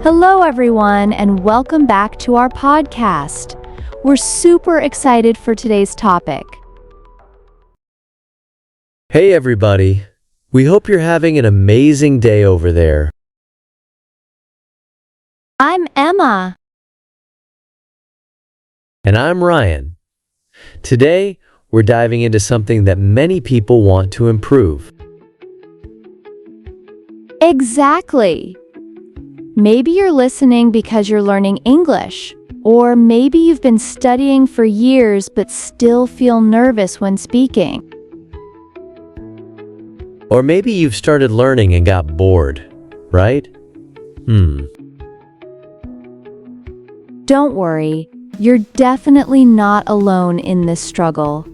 Hello, everyone, and welcome back to our podcast. We're super excited for today's topic. Hey everybody, we hope you're having an amazing day over there. I'm Emma. And I'm Ryan. Today, we're diving into something that many people want to improve. Exactly. Maybe you're listening because you're learning English, or maybe you've been studying for years but still feel nervous when speaking. Or maybe you've started learning and got bored, right? Don't worry, you're definitely not alone in this struggle.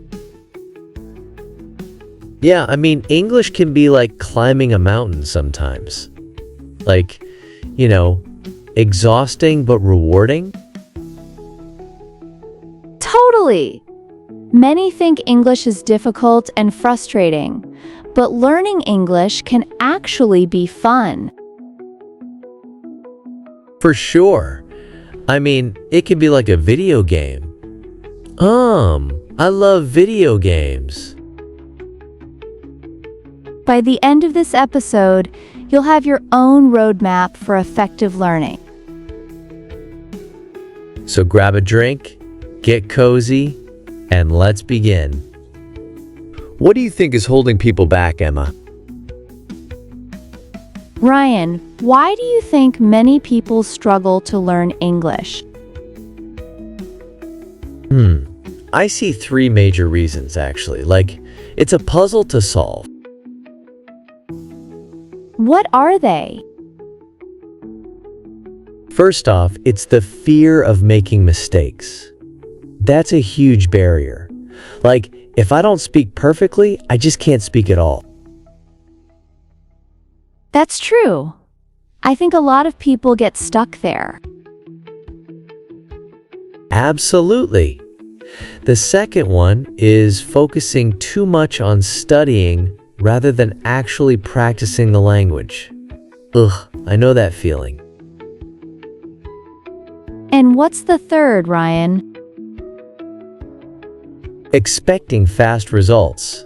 Yeah, English can be like climbing a mountain sometimes. Exhausting but rewarding. Totally. Many think English is difficult and frustrating, but learning English can actually be fun. For sure. It can be like a video game. I love video games. By the end of this episode, you'll have your own roadmap for effective learning. So grab a drink, get cozy, and let's begin. What do you think is holding people back, Emma? Ryan, why do you think many people struggle to learn English? I see three major reasons, actually. It's a puzzle to solve. What are they? First off, it's the fear of making mistakes. That's a huge barrier. If I don't speak perfectly, I just can't speak at all. That's true. I think a lot of people get stuck there. Absolutely. The second one is focusing too much on studying rather than actually practicing the language. I know that feeling. And what's the third, Ryan? Expecting fast results.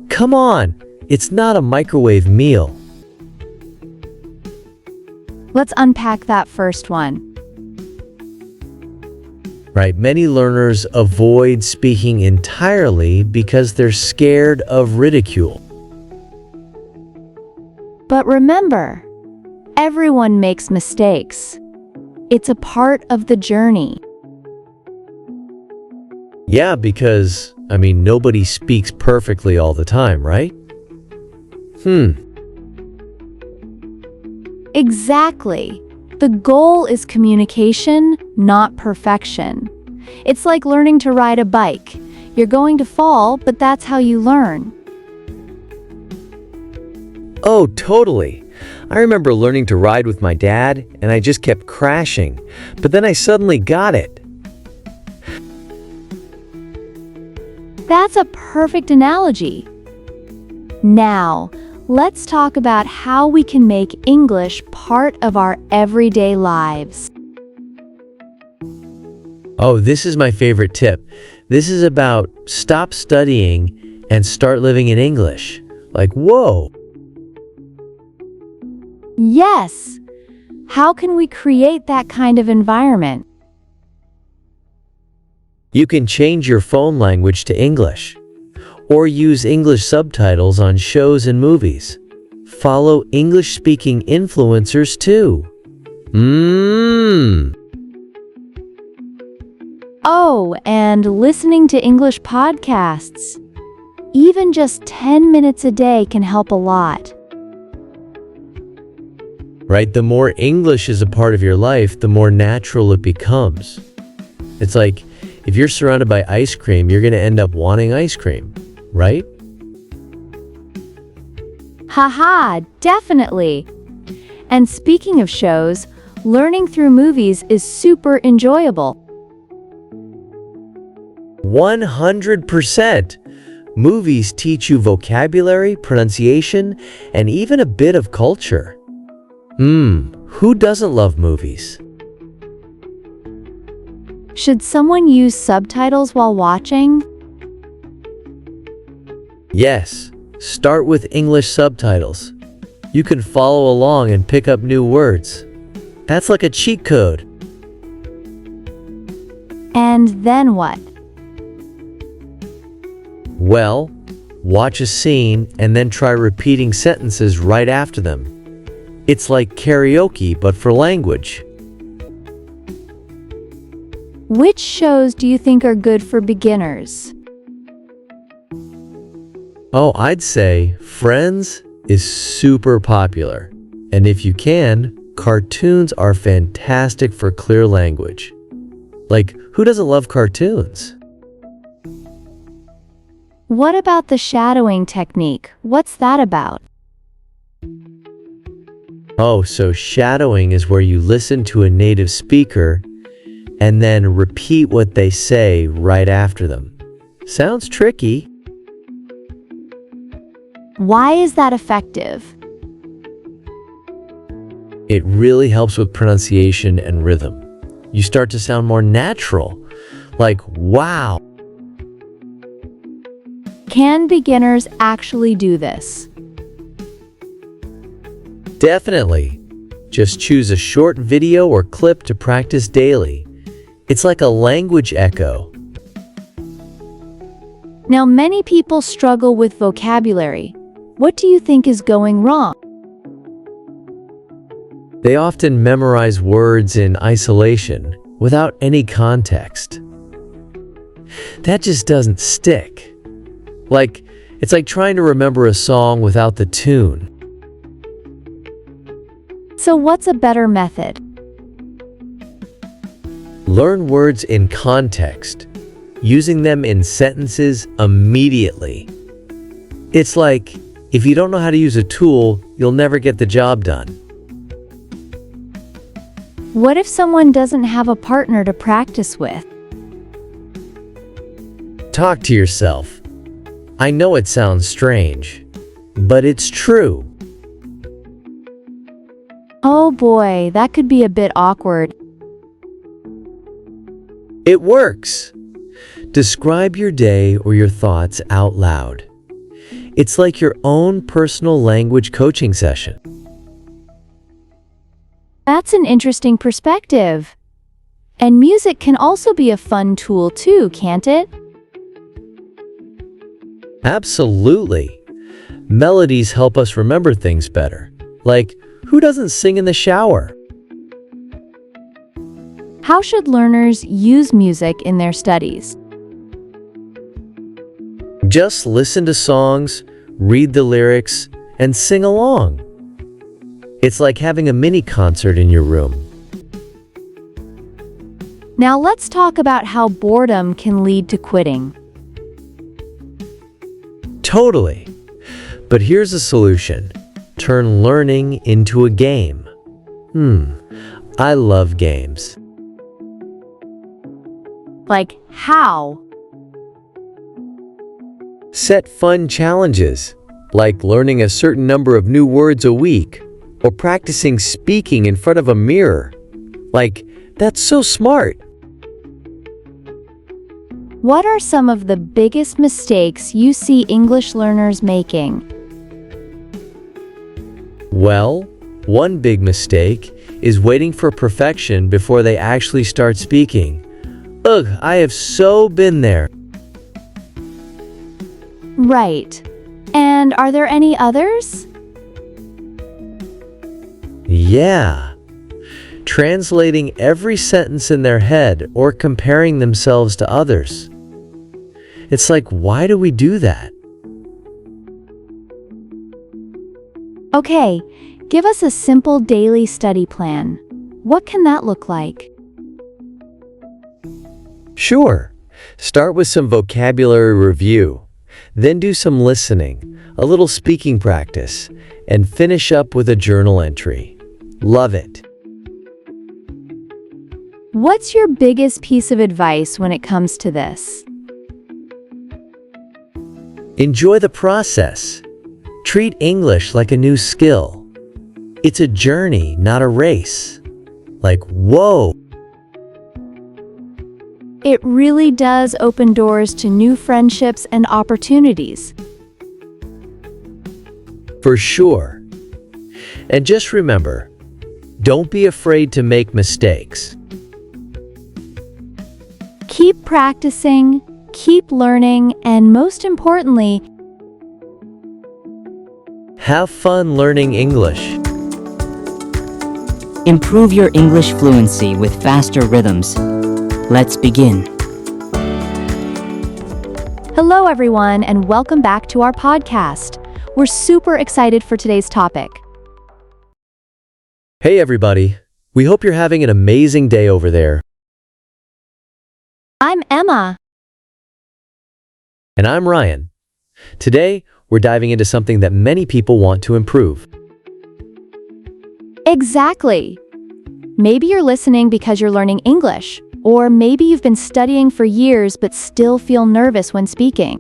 Come on, it's not a microwave meal. Let's unpack that first one. Right, many learners avoid speaking entirely because they're scared of ridicule. But remember, everyone makes mistakes. It's a part of the journey. Yeah, because, nobody speaks perfectly all the time, right? Exactly. The goal is communication, not perfection. It's like learning to ride a bike. You're going to fall, but that's how you learn. Oh, totally. I remember learning to ride with my dad, and I just kept crashing. But then I suddenly got it. That's a perfect analogy. Now, let's talk about how we can make English part of our everyday lives. Oh, this is my favorite tip. This is about stop studying and start living in English. Whoa! Yes! How can we create that kind of environment? You can change your phone language to English, or use English subtitles on shows and movies. Follow English-speaking influencers too. Oh, and listening to English podcasts. Even just 10 minutes a day can help a lot. Right, the more English is a part of your life, the more natural it becomes. It's like, if you're surrounded by ice cream, you're going to end up wanting ice cream, right? Haha, definitely. And speaking of shows, learning through movies is super enjoyable. 100%. Movies teach you vocabulary, pronunciation, and even a bit of culture. who doesn't love movies? Should someone use subtitles while watching? Yes, start with English subtitles. You can follow along and pick up new words. That's like a cheat code. And then what? Well, watch a scene and then try repeating sentences right after them. It's like karaoke, but for language. Which shows do you think are good for beginners? Oh, I'd say Friends is super popular. And if you can, cartoons are fantastic for clear language. Like, who doesn't love cartoons? What about the shadowing technique? What's that about? Oh, so shadowing is where you listen to a native speaker and then repeat what they say right after them. Sounds tricky. Why is that effective? It really helps with pronunciation and rhythm. You start to sound more natural, like, wow. Can beginners actually do this? Definitely. Just choose a short video or clip to practice daily. It's like a language echo. Now, many people struggle with vocabulary. What do you think is going wrong? They often memorize words in isolation without any context. That just doesn't stick. It's like trying to remember a song without the tune. So what's a better method? Learn words in context, using them in sentences immediately. It's like, if you don't know how to use a tool, you'll never get the job done. What if someone doesn't have a partner to practice with? Talk to yourself. I know it sounds strange, but it's true. Oh boy, that could be a bit awkward. It works. Describe your day or your thoughts out loud. It's like your own personal language coaching session. That's an interesting perspective. And music can also be a fun tool too, can't it? Absolutely. Melodies help us remember things better. Like, who doesn't sing in the shower? How should learners use music in their studies? Just listen to songs, read the lyrics, and sing along. It's like having a mini concert in your room. Now let's talk about how boredom can lead to quitting. Totally. But here's a solution. Turn learning into a game. I love games. Like how? Set fun challenges, like learning a certain number of new words a week, or practicing speaking in front of a mirror. That's so smart. What are some of the biggest mistakes you see English learners making? Well, one big mistake is waiting for perfection before they actually start speaking. Ugh, I have so been there. Right. And are there any others? Yeah. Translating every sentence in their head or comparing themselves to others. It's like, why do we do that? Okay, give us a simple daily study plan. What can that look like? Sure. Start with some vocabulary review, then do some listening, a little speaking practice, and finish up with a journal entry. Love it. What's your biggest piece of advice when it comes to this? Enjoy the process. Treat English like a new skill. It's a journey, not a race. Like, whoa. It really does open doors to new friendships and opportunities. For sure. And just remember, don't be afraid to make mistakes. Keep practicing, keep learning, and most importantly, Have fun learning English. Improve your English fluency with faster rhythms. Let's begin. hello everyone and welcome back to our podcast. We're super excited for today's topic. Hey everybody, we hope you're having an amazing day over there. I'm Emma. And I'm Ryan. Today, we're diving into something that many people want to improve. Exactly. Maybe you're listening because you're learning English, or maybe you've been studying for years but still feel nervous when speaking.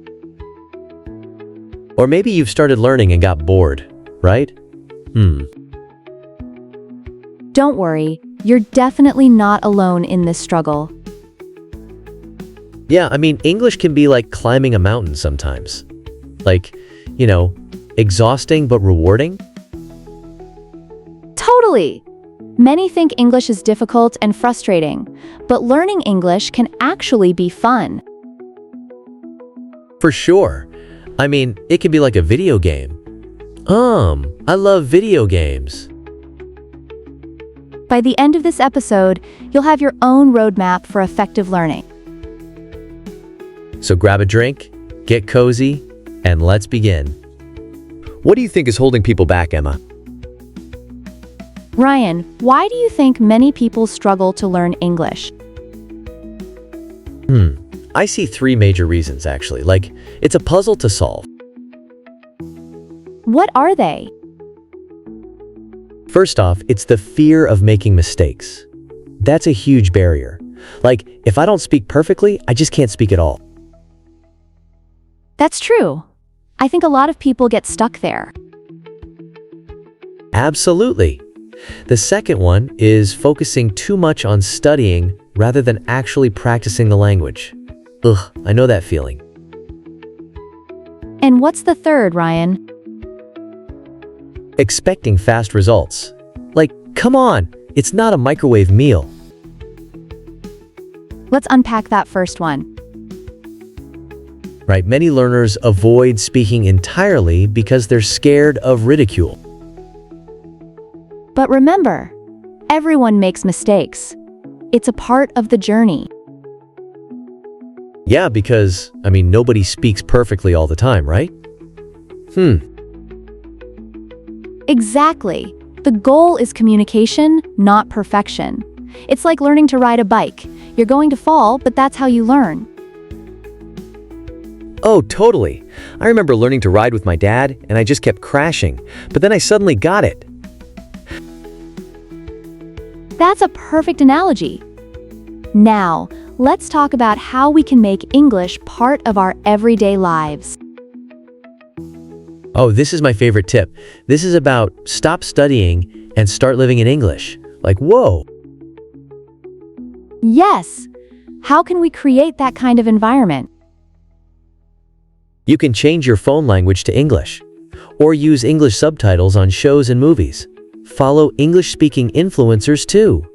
Or maybe you've started learning and got bored, right? Don't worry, you're definitely not alone in this struggle. Yeah, I mean, English can be like climbing a mountain sometimes. Like, exhausting but rewarding. Totally! Many think English is difficult and frustrating, but learning English can actually be fun. For sure. I mean, it can be like a video game. I love video games. By the end of this episode, you'll have your own roadmap for effective learning. So grab a drink, get cozy, and let's begin. What do you think is holding people back, Emma? Ryan, why do you think many people struggle to learn English? I see three major reasons, actually. Like, it's a puzzle to solve. What are they? First off, it's the fear of making mistakes. That's a huge barrier. Like, if I don't speak perfectly, I just can't speak at all. That's true. I think a lot of people get stuck there. Absolutely. The second one is focusing too much on studying rather than actually practicing the language. Ugh, I know that feeling. And what's the third, Ryan? Expecting fast results. Like, come on, it's not a microwave meal. Let's unpack that first one. Right, many learners avoid speaking entirely because they're scared of ridicule. But remember, everyone makes mistakes. It's a part of the journey. Yeah, because, nobody speaks perfectly all the time, right? Exactly. The goal is communication, not perfection. It's like learning to ride a bike. You're going to fall, but that's how you learn. Oh, totally. I remember learning to ride with my dad, and I just kept crashing, but then I suddenly got it. That's a perfect analogy. Now, let's talk about how we can make English part of our everyday lives. Oh, this is my favorite tip. This is about stop studying and start living in English. Like, whoa. Yes! How can we create that kind of environment? You can change your phone language to English, or use English subtitles on shows and movies. Follow English-speaking influencers too.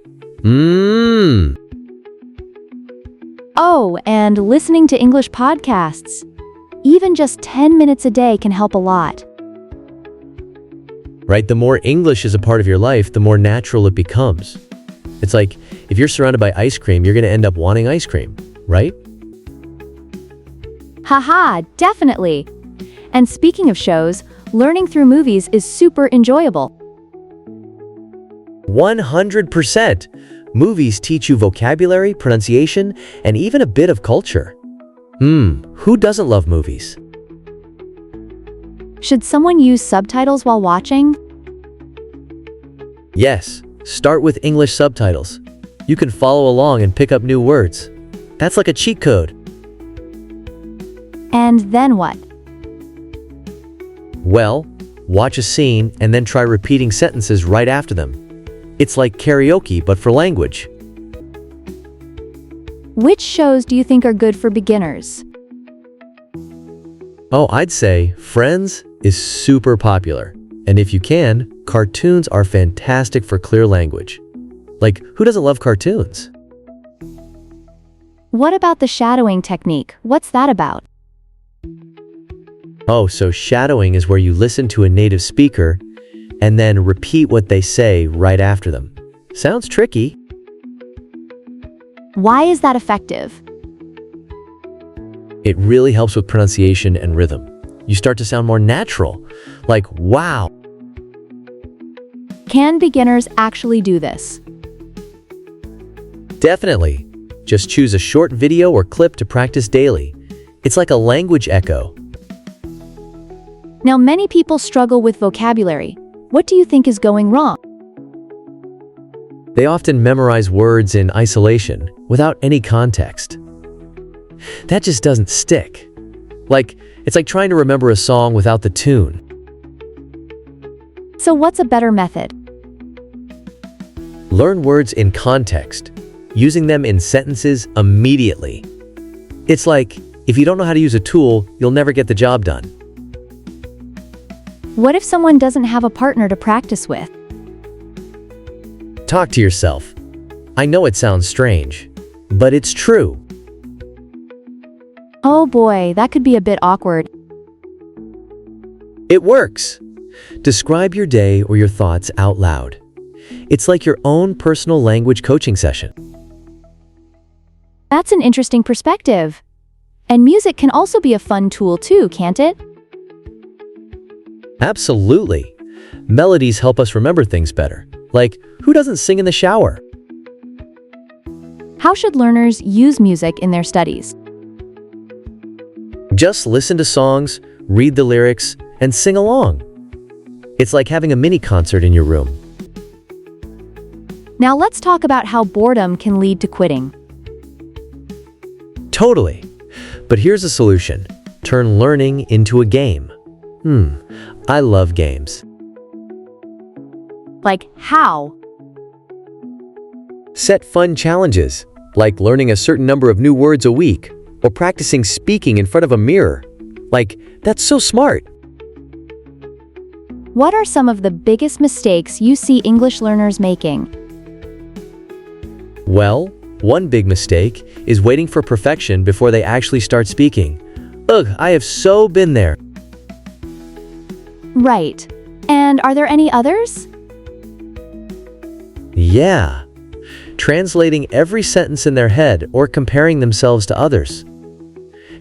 Oh, and listening to English podcasts. Even just 10 minutes a day can help a lot. Right, the more English is a part of your life, the more natural it becomes. It's like, if you're surrounded by ice cream, you're going to end up wanting ice cream, right? Haha, definitely. And speaking of shows, learning through movies is super enjoyable. 100%. Movies teach you vocabulary, pronunciation, and even a bit of culture. Who doesn't love movies? Should someone use subtitles while watching? Yes, start with English subtitles. You can follow along and pick up new words. That's like a cheat code. And then what? Well, watch a scene, and then try repeating sentences right after them. It's like karaoke, but for language. Which shows do you think are good for beginners? Oh, I'd say Friends is super popular. And if you can, cartoons are fantastic for clear language. Like, who doesn't love cartoons? What about the shadowing technique? What's that about? Oh, so shadowing is where you listen to a native speaker and then repeat what they say right after them. Sounds tricky. Why is that effective? It really helps with pronunciation and rhythm. You start to sound more natural, like, wow. Can beginners actually do this? Definitely. Just choose a short video or clip to practice daily. It's like a language echo. Now, many people struggle with vocabulary. What do you think is going wrong? They often memorize words in isolation, without any context. That just doesn't stick. It's like trying to remember a song without the tune. So what's a better method? Learn words in context, using them in sentences immediately. It's like, if you don't know how to use a tool, you'll never get the job done. What if someone doesn't have a partner to practice with? Talk to yourself. I know it sounds strange, but it's true. Oh boy, that could be a bit awkward. It works. Describe your day or your thoughts out loud. It's like your own personal language coaching session. That's an interesting perspective. And music can also be a fun tool too, can't it? Absolutely. Melodies help us remember things better. Like, who doesn't sing in the shower? How should learners use music in their studies? Just listen to songs, read the lyrics, and sing along. It's like having a mini concert in your room. Now let's talk about how boredom can lead to quitting. Totally. But here's a solution. Turn learning into a game. I love games. Like how? Set fun challenges, like learning a certain number of new words a week, or practicing speaking in front of a mirror. That's so smart. What are some of the biggest mistakes you see English learners making? Well, one big mistake is waiting for perfection before they actually start speaking. Ugh, I have so been there. Right. And are there any others? Yeah. Translating every sentence in their head or comparing themselves to others.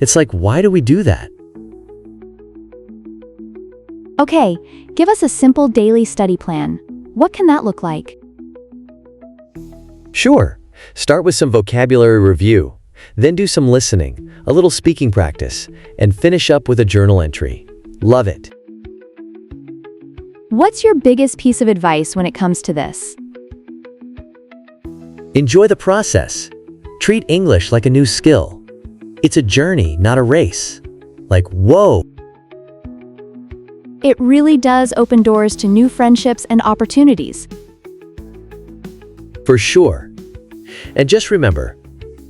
It's like, why do we do that? Okay, give us a simple daily study plan. What can that look like? Sure. Start with some vocabulary review, then do some listening, a little speaking practice, and finish up with a journal entry. Love it. What's your biggest piece of advice when it comes to this? Enjoy the process. Treat English like a new skill. It's a journey, not a race. Whoa! It really does open doors to new friendships and opportunities. For sure. And just remember,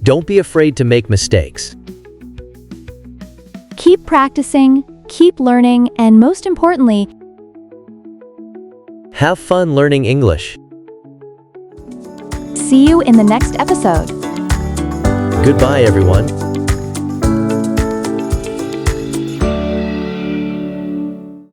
don't be afraid to make mistakes. Keep practicing, keep learning, and most importantly, have fun learning English. see you in the next episode. Goodbye, everyone.